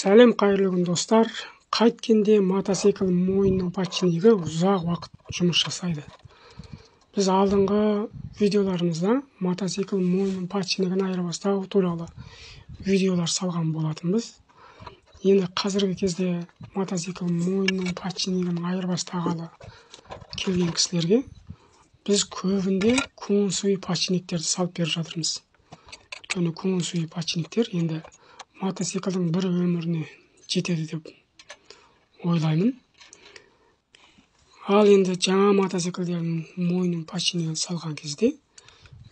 Сәлем қайырлы күн достар. Қайткенде мотоцикл мойнының подшипнигі ұзақ уақыт жұмыс жасайды. Біз алдыңғы видеоларымызда мотоцикл мойнының подшипнигін айырбастау туралы видеолар салған болатынбыз. Енді қазіргі кезде мотоцикл мойнының подшипнигін айырбастағалы келген кісілерге біз көбінде көңіл суи подшипниктерді салып беріп жатырмыз. Өйткені көңіл суи подшипниктер енді мотоциклдің бір өміріне жетеді деп ойлаймын. Ал енді жаңа мотоциклдердің мойнының подшипнигін салған кезде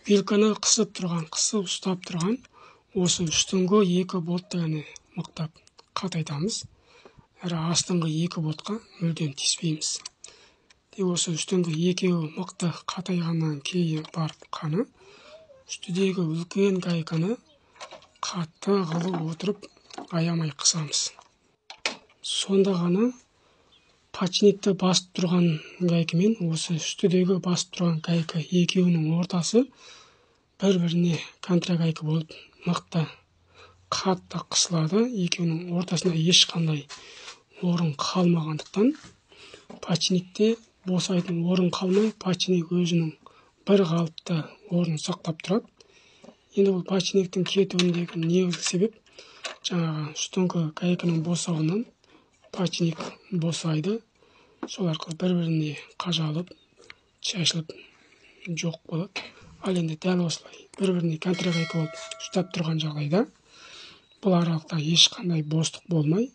вилканы қысып ұстап тұрған осы үстіңгі екі болтты ғана мықтап қатайтамыз. Әрі астыңғы екі болтқа мүлдем тиіспейміз. Осы үстіңгі екеуі мықты қатайғаннан кейін барып қана үстідегі үлкен гайканы қатты қылып отырып аямай қысамыз. Сонда ғана подшипникті басып тұрған гайка мен осы үстідегі басып тұрған гайка екеуінің ортасы бір-біріне контрагайка болып мықты қатты қысылады. Екеуінің ортасында ешқандай орын қалмағандықтан подшипникте босайтын орын қалмай подшипник өзінің бір қалыпты орнын сақтап тұрады. Енді бұл подшипниктің кетуіндегі негізгі себеп жаңағы үстіңгі гайканың босауынан подшипник босайды. Сол арқылы бір-біріне қажалып, шашылып жоқ болады. Ал енді дәл осылай бір-біріне контрагайка болып ұстап тұрған жағдайда бұл аралықта ешқандай бостық болмай,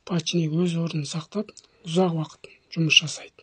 подшипник өз орнын сақтап ұзақ уақыт жұмыс жасайды.